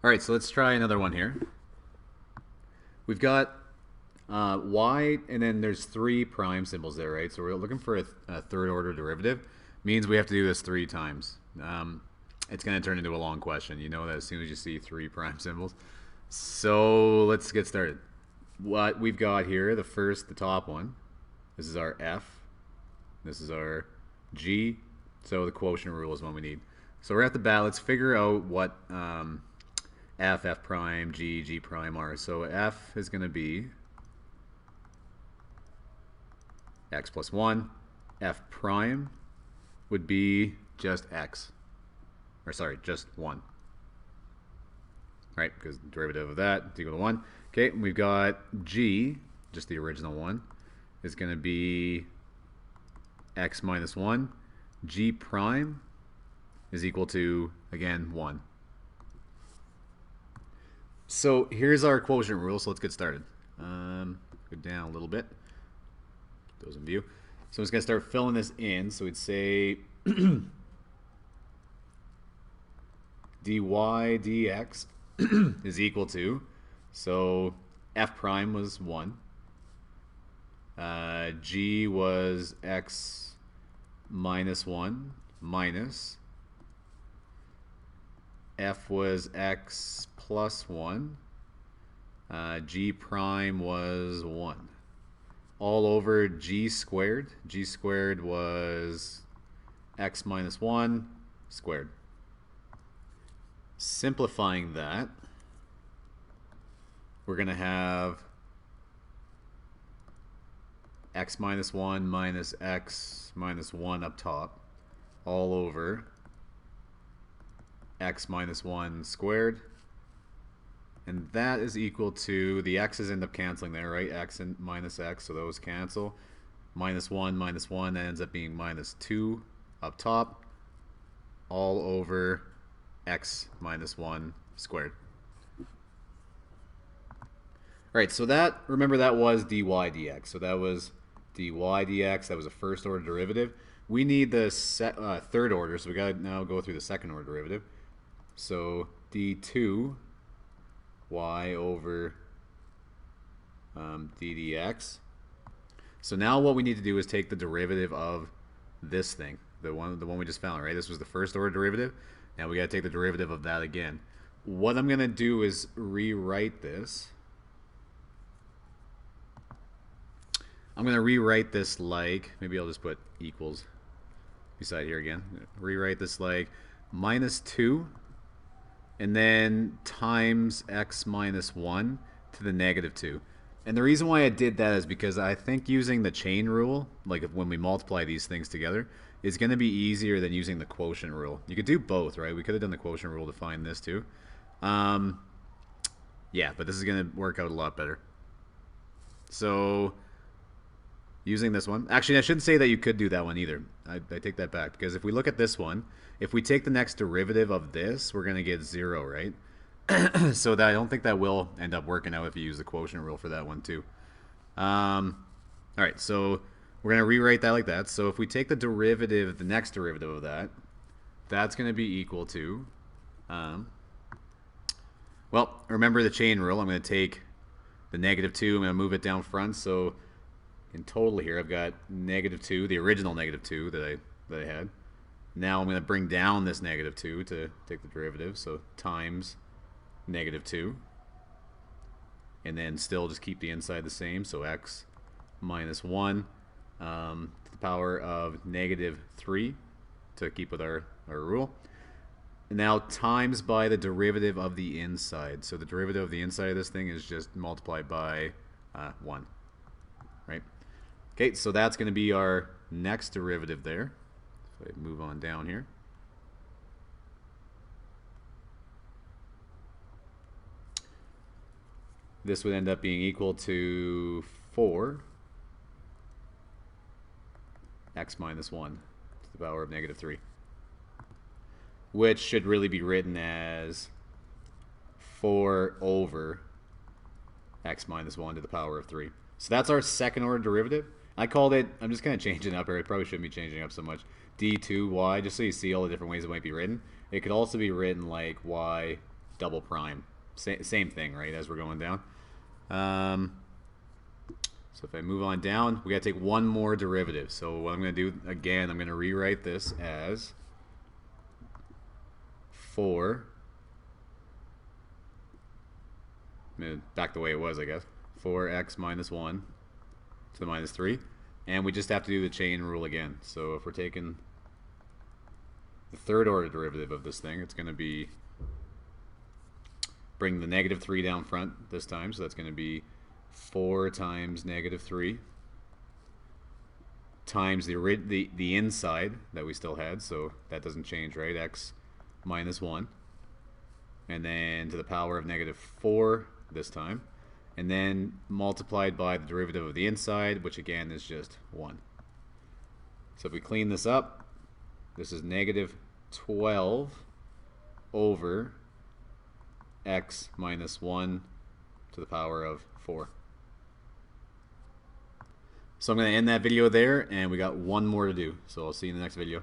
All right, so let's try another one here. We've got y, and then there's three prime symbols there, right? So we're looking for a third order derivative. Means we have to do this three times. It's going to turn into a long question. You know that as soon as you see three prime symbols. So let's get started. What we've got here, the top one, this is our f. This is our g. So the quotient rule is one we need. So right off the bat, let's figure out what f prime, g prime are. So f is going to be x plus 1. F prime would be just x. Or sorry, just 1. Right, because the derivative of that is equal to 1. Okay, and we've got g, just the original one, is going to be x minus 1. G prime is equal to, again, 1. So here's our quotient rule, so let's get started. Go down a little bit. Those in view. So I'm just going to start filling this in. So we'd say dy dx is equal to, so f prime was 1. G was x minus 1 minus f was x plus 1. G prime was 1. All over g squared. G squared was x minus 1 squared. Simplifying that, we're going to have x minus 1 minus x minus 1 up top, all over x minus 1 squared. And that is equal to, the x's end up canceling there, right? X and minus x, so those cancel. Minus 1, that ends up being minus 2 up top, all over x minus 1 squared. All right, so that, remember that was dy dx. So that was dy dx, that was a first order derivative. We need the third order, so we got to now go through the second order derivative. So d2 y over ddx. So now what we need to do is take the derivative of this thing, the one we just found, right? This was the first order derivative. Now we got to take the derivative of that again. What I'm going to do is rewrite this. I'm going to rewrite this like, maybe I'll just put equals beside here again. Rewrite this like minus 2 and then times x minus 1 to the negative 2. And the reason why I did that is because I think using the chain rule, like when we multiply these things together, is going to be easier than using the quotient rule. You could do both, right? We could have done the quotient rule to find this too. Yeah, but this is going to work out a lot better. So using this one, actually I shouldn't say that you could do that one either. I take that back, because if we look at this one, if we take the next derivative of this, we're going to get 0, right? So that I don't think that will end up working out if you use the quotient rule for that one too. All right, so we're going to rewrite that like that. So if we take the derivative, the next derivative of that, that's going to be equal to, well, remember the chain rule. I'm going to take the negative 2, I'm going to move it down front. So in total here, I've got negative 2, the original negative 2 that I had. Now I'm going to bring down this negative 2 to take the derivative, so times negative 2. And then still just keep the inside the same, so x minus 1 to the power of negative 3 to keep with our rule. And now times by the derivative of the inside. So the derivative of the inside of this thing is just multiplied by 1, right? Okay, so that's going to be our next derivative there. So I move on down here. This would end up being equal to 4 x minus 1 to the power of negative 3, which should really be written as 4 over x minus 1 to the power of 3. So that's our second order derivative. I called it, I'm just kind of changing up here. I probably shouldn't be changing up so much. D2y, just so you see all the different ways it might be written. It could also be written like y double prime. Same thing, right, as we're going down. So if I move on down, we got to take one more derivative. So what I'm going to do, again, I'm going to rewrite this as 4, back the way it was, I guess, 4x minus 1 to the minus 3. And we just have to do the chain rule again. So if we're taking the third order derivative of this thing, it's going to be, bring the negative 3 down front this time. So that's going to be 4 times negative 3 times the inside that we still had. So that doesn't change, right? X minus 1. And then to the power of negative 4 this time. And then multiplied by the derivative of the inside, which again is just 1. So if we clean this up, this is negative 12 over x minus 1 to the power of 4. So I'm going to end that video there, and we got one more to do. So I'll see you in the next video.